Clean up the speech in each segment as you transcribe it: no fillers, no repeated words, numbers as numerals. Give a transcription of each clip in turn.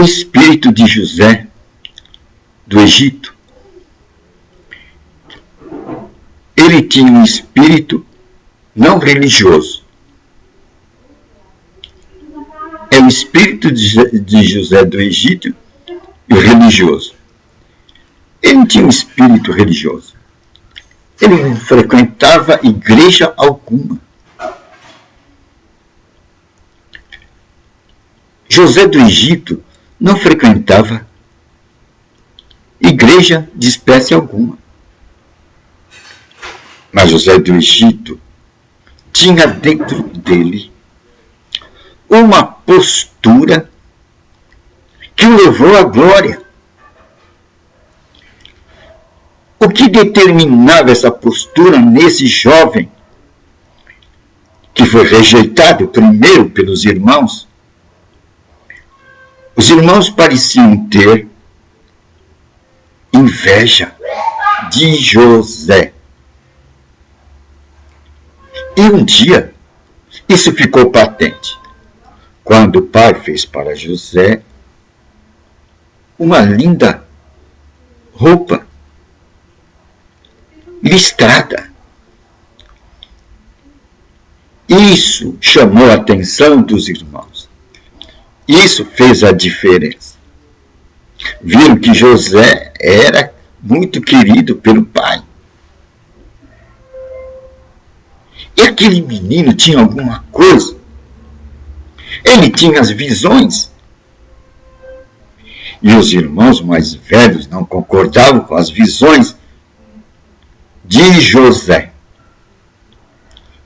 espírito de José do Egito. Ele tinha um espírito não religioso. É o espírito de José do Egito e o religioso. Ele não tinha um espírito religioso. Ele não frequentava igreja alguma. José do Egito não frequentava igreja de espécie alguma. Mas José do Egito tinha dentro dele uma postura que o levou à glória. O que determinava essa postura nesse jovem, que foi rejeitado primeiro pelos irmãos? Os irmãos pareciam ter inveja de José. E um dia, isso ficou patente, quando o pai fez para José uma linda roupa listrada. Isso chamou a atenção dos irmãos. Isso fez a diferença. Viram que José era muito querido pelo pai. E aquele menino tinha alguma coisa. Ele tinha as visões. E os irmãos mais velhos não concordavam com as visões de José.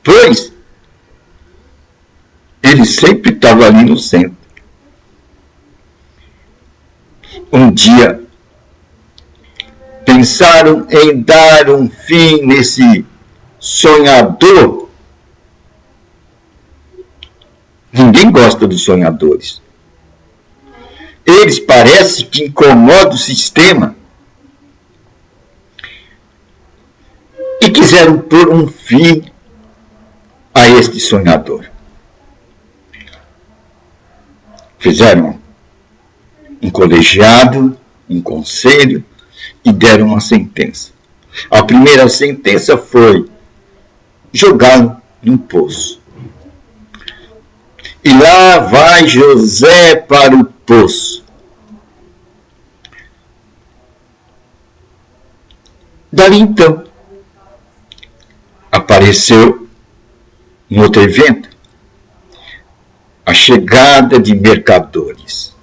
Pois ele sempre estava ali no centro. Um dia pensaram em dar um fim nesse sonhador. Ninguém gosta dos sonhadores. Eles parecem que incomodam o sistema. E quiseram pôr um fim a este sonhador. Fizeram um colegiado, um conselho e deram uma sentença. A primeira sentença foi jogá-lo num poço. E lá vai José para o poço. Dali então, apareceu um outro evento, a chegada de mercadores.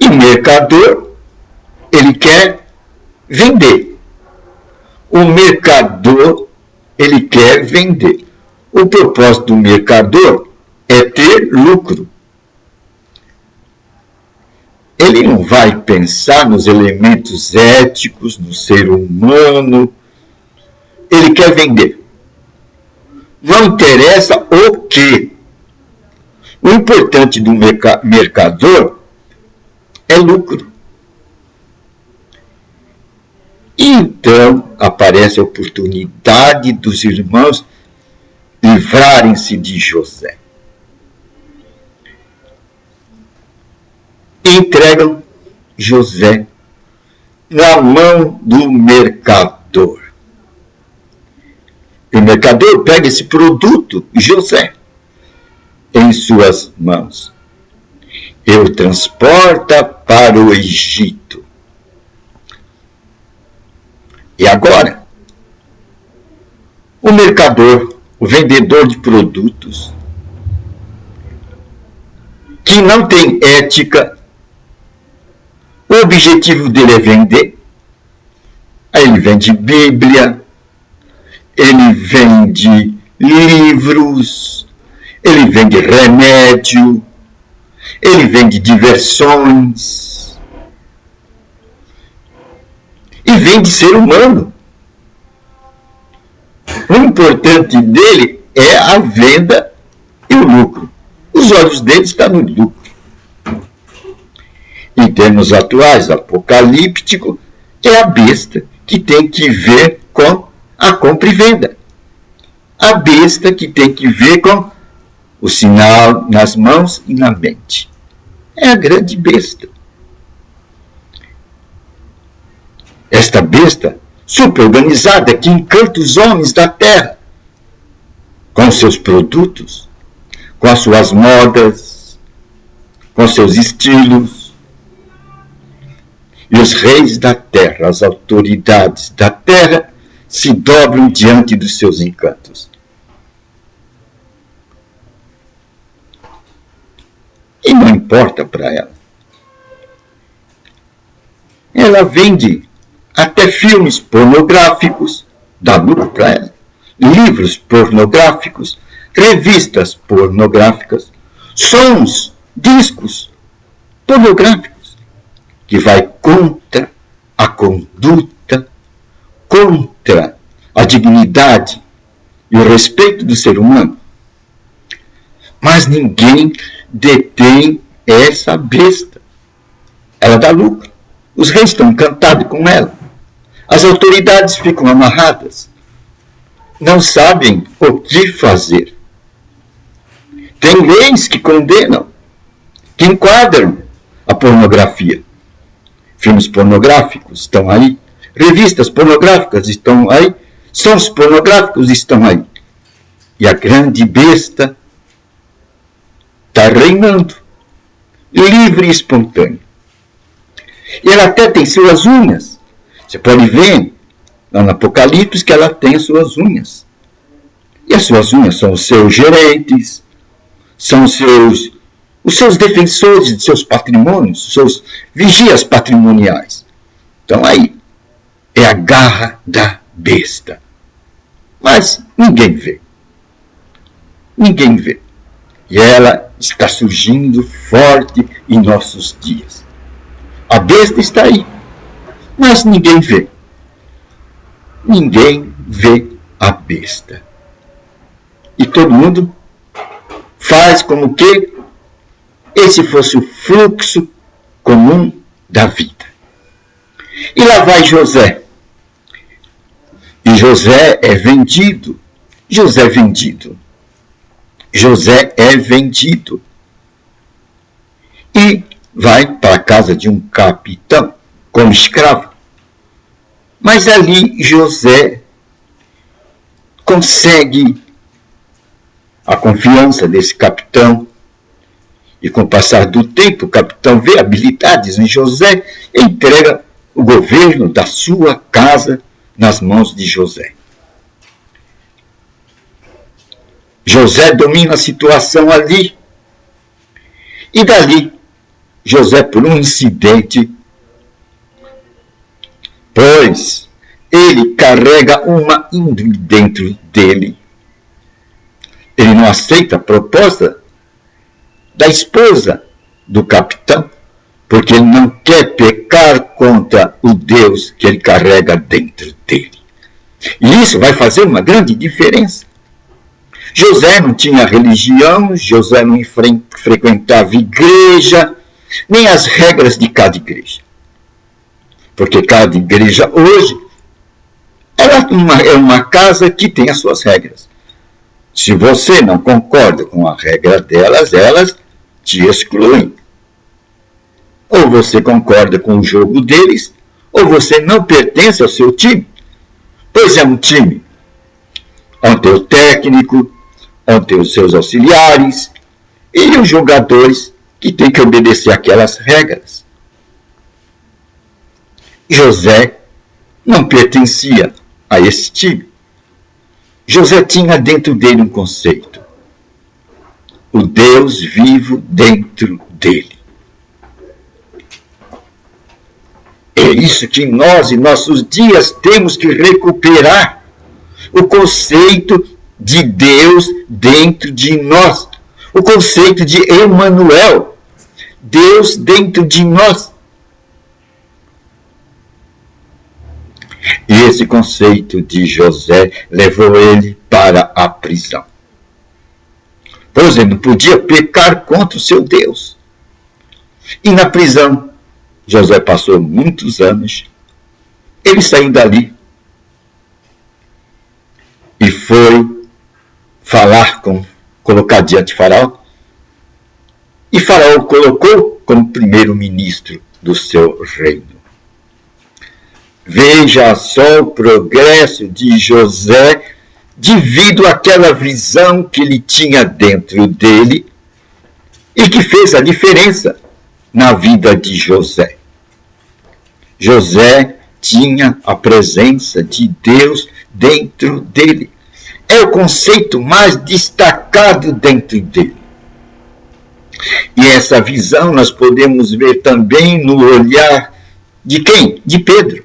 E o mercador, ele quer vender. O mercador, ele quer vender. O propósito do mercador é ter lucro. Ele não vai pensar nos elementos éticos, no ser humano. Ele quer vender. Não interessa o quê. O importante do mercador é lucro. Então aparece a oportunidade dos irmãos livrarem-se de José. Entregam José na mão do mercador. O mercador pega esse produto, José, em suas mãos e o transporta para o Egito. E agora, o mercador, o vendedor de produtos, que não tem ética, o objetivo dele é vender. Aí ele vende Bíblia, ele vende livros, ele vende remédio, ele vende diversões e vende ser humano. O importante dele é a venda e o lucro. Os olhos dele estão no lucro. Em termos atuais, apocalíptico, é a besta que tem que ver com a compra e venda. A besta que tem que ver com o sinal nas mãos e na mente. É a grande besta. Esta besta super-organizada que encanta os homens da terra com seus produtos, com as suas modas, com seus estilos. E os reis da terra, as autoridades da terra, se dobram diante dos seus encantos. E não importa para ela. Ela vende até filmes pornográficos, dá lucro para ela, livros pornográficos, revistas pornográficas, sons, discos pornográficos, que vai contra a conduta, contra a dignidade e o respeito do ser humano. Mas ninguém detém essa besta. Ela dá lucro. Os reis estão encantados com ela. As autoridades ficam amarradas. Não sabem o que fazer. Tem leis que condenam, que enquadram a pornografia. Filmes pornográficos estão aí. Revistas pornográficas estão aí. Sons pornográficos estão aí. E a grande besta está reinando, livre e espontânea. E ela até tem suas unhas. Você pode ver lá no Apocalipse que ela tem as suas unhas. E as suas unhas são os seus gerentes, são os seus defensores de seus patrimônios, os seus vigias patrimoniais. Então aí é a garra da besta. Mas ninguém vê. Ninguém vê. E ela está surgindo forte em nossos dias. A besta está aí, mas ninguém vê. Ninguém vê a besta. E todo mundo faz como que esse fosse o fluxo comum da vida. E lá vai José. E José é vendido. José é vendido. José é vendido e vai para a casa de um capitão como escravo. Mas ali José consegue a confiança desse capitão e com o passar do tempo o capitão vê habilidades em José e entrega o governo da sua casa nas mãos de José. José domina a situação ali. E dali, José, por um incidente, pois ele carrega uma índole dentro dele. Ele não aceita a proposta da esposa do capitão, porque ele não quer pecar contra o Deus que ele carrega dentro dele. E isso vai fazer uma grande diferença. José não tinha religião, José não frequentava igreja, nem as regras de cada igreja. Porque cada igreja hoje é uma casa que tem as suas regras. Se você não concorda com a regra delas, elas te excluem. Ou você concorda com o jogo deles, ou você não pertence ao seu time. Pois é um time onde tem o técnico, onde tem os seus auxiliares e os jogadores que têm que obedecer aquelas regras. José não pertencia a esse time. José tinha dentro dele um conceito. O Deus vivo dentro dele. É isso que nós, em nossos dias, temos que recuperar. O conceito de Deus dentro de nós. O conceito de Emmanuel. Deus dentro de nós. E esse conceito de José levou ele para a prisão. Pois ele não podia pecar contra o seu Deus. E na prisão, José passou muitos anos. Ele saiu dali e foi falar com colocar diante de Faraó. E Faraó o colocou como primeiro-ministro do seu reino. Veja só o progresso de José devido àquela visão que ele tinha dentro dele e que fez a diferença na vida de José. José tinha a presença de Deus dentro dele. É o conceito mais destacado dentro dele. E essa visão nós podemos ver também no olhar de quem? De Pedro.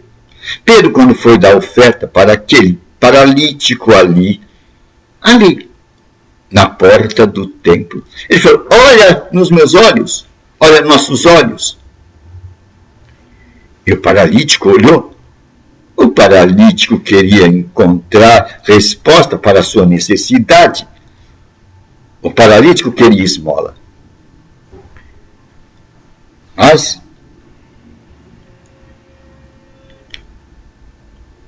Pedro, quando foi dar oferta para aquele paralítico ali, na porta do templo, ele falou: olha nos meus olhos, olha nos nossos olhos. E o paralítico olhou. O paralítico queria encontrar resposta para a sua necessidade. O paralítico queria esmola. Mas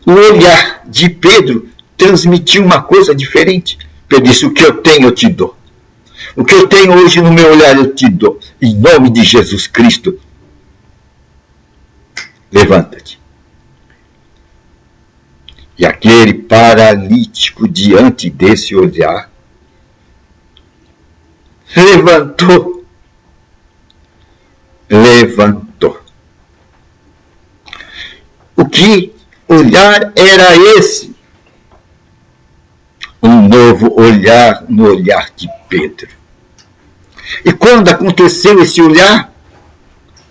o olhar de Pedro transmitiu uma coisa diferente. Pedro disse: o que eu tenho eu te dou. O que eu tenho hoje no meu olhar eu te dou. Em nome de Jesus Cristo, levanta-te. E aquele paralítico, diante desse olhar, levantou. O que olhar era esse? Um novo olhar no olhar de Pedro. E quando aconteceu esse olhar?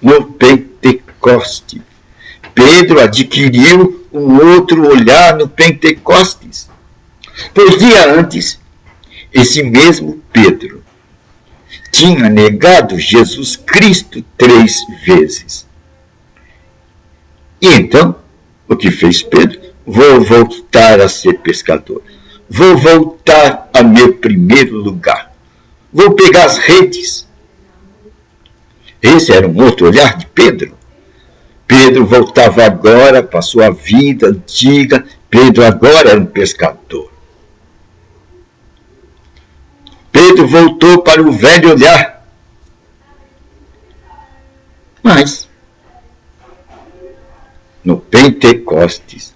No Pentecoste. Pedro adquiriu um outro olhar no Pentecostes. Pois dia antes, esse mesmo Pedro tinha negado Jesus Cristo 3 vezes. E então, o que fez Pedro? Vou voltar a ser pescador. Vou voltar a meu primeiro lugar. Vou pegar as redes. Esse era um outro olhar de Pedro. Pedro voltava agora para a sua vida antiga. Pedro agora era um pescador. Pedro voltou para o velho olhar. Mas, no Pentecostes,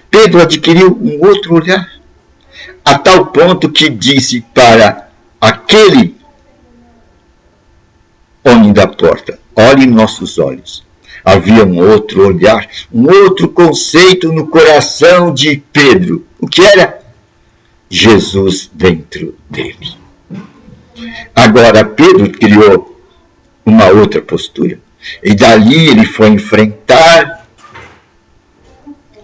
Pedro adquiriu um outro olhar, a tal ponto que disse para aquele homem da porta: olhe em nossos olhos. Havia um outro olhar, um outro conceito no coração de Pedro. O que era? Jesus dentro dele. Agora Pedro criou uma outra postura. E dali ele foi enfrentar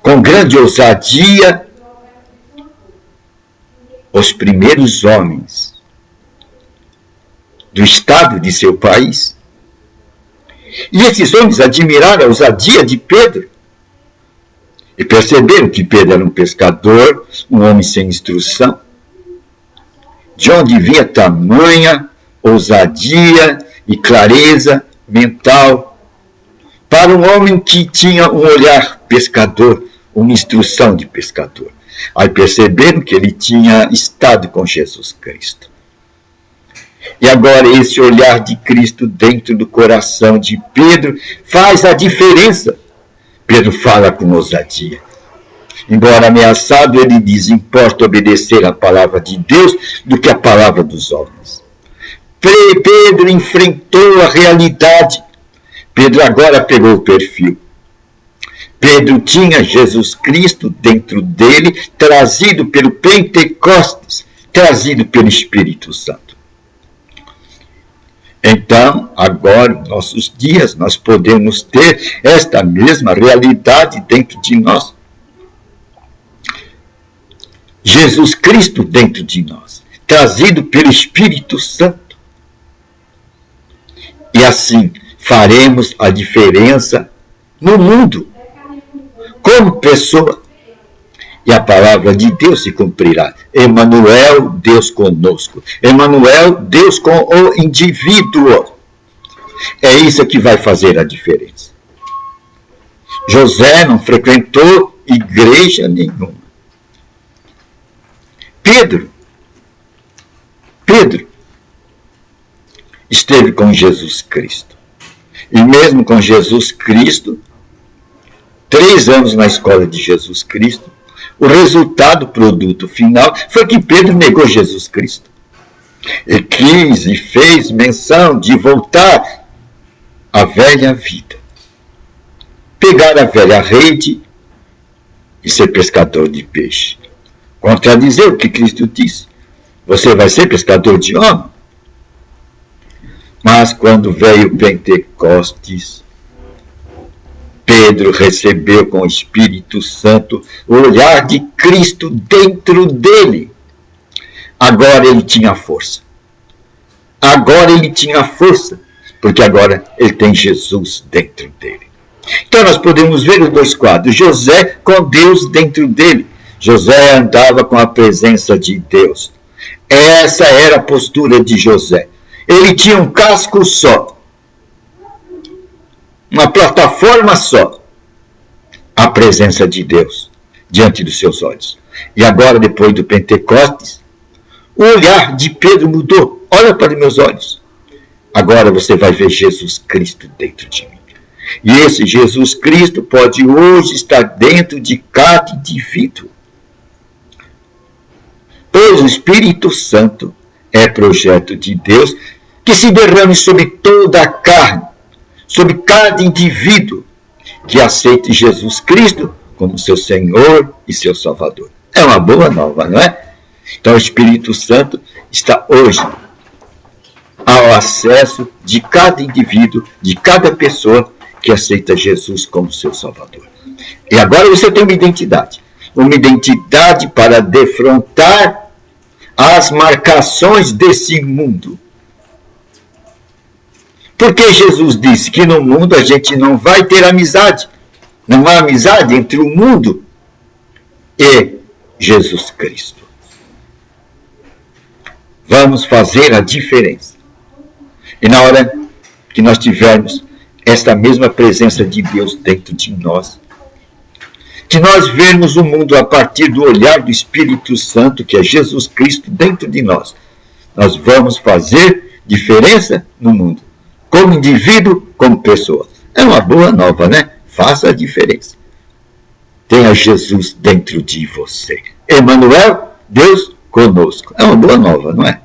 com grande ousadia os primeiros homens do estado de seu país. E esses homens admiraram a ousadia de Pedro e perceberam que Pedro era um pescador, um homem sem instrução. De onde vinha tamanha ousadia e clareza mental para um homem que tinha um olhar pescador, uma instrução de pescador. Aí perceberam que ele tinha estado com Jesus Cristo. E agora esse olhar de Cristo dentro do coração de Pedro faz a diferença. Pedro fala com ousadia. Embora ameaçado, ele diz: importa obedecer a palavra de Deus do que a palavra dos homens. Pedro enfrentou a realidade. Pedro agora pegou o perfil. Pedro tinha Jesus Cristo dentro dele, trazido pelo Pentecostes, trazido pelo Espírito Santo. Então, agora, nos nossos dias, nós podemos ter esta mesma realidade dentro de nós. Jesus Cristo dentro de nós, trazido pelo Espírito Santo. E assim faremos a diferença no mundo, como pessoa. E a palavra de Deus se cumprirá. Emanuel, Deus conosco. Emanuel, Deus com o indivíduo. É isso que vai fazer a diferença. José não frequentou igreja nenhuma. Pedro Pedro esteve com Jesus Cristo. E mesmo com Jesus Cristo, 3 anos na escola de Jesus Cristo, o resultado, o produto final, foi que Pedro negou Jesus Cristo. E quis e fez menção de voltar à velha vida. Pegar a velha rede e ser pescador de peixe. Contradizer o que Cristo disse. Você vai ser pescador de homem. Mas quando veio Pentecostes, Pedro recebeu com o Espírito Santo o olhar de Cristo dentro dele. Agora ele tinha força. Agora ele tinha força, porque agora ele tem Jesus dentro dele. Então nós podemos ver os 2 quadros. José com Deus dentro dele. José andava com a presença de Deus. Essa era a postura de José. Ele tinha um casco só. Uma plataforma só. A presença de Deus diante dos seus olhos. E agora, depois do Pentecostes, o olhar de Pedro mudou. Olha para os meus olhos. Agora você vai ver Jesus Cristo dentro de mim. E esse Jesus Cristo pode hoje estar dentro de cada indivíduo. Pois o Espírito Santo é projeto de Deus que se derrame sobre toda a carne, sobre cada indivíduo que aceite Jesus Cristo como seu Senhor e seu Salvador. É uma boa nova, não é? Então o Espírito Santo está hoje ao acesso de cada indivíduo, de cada pessoa que aceita Jesus como seu Salvador. E agora você tem uma identidade para defrontar as marcações desse mundo. Porque Jesus disse que no mundo a gente não vai ter amizade. Não há amizade entre o mundo e Jesus Cristo. Vamos fazer a diferença. E na hora que nós tivermos esta mesma presença de Deus dentro de nós, que nós vermos o mundo a partir do olhar do Espírito Santo, que é Jesus Cristo dentro de nós, nós vamos fazer diferença no mundo, como indivíduo, como pessoa. É uma boa nova, né? Faça a diferença. Tenha Jesus dentro de você. Emmanuel, Deus conosco. É uma boa nova, não é?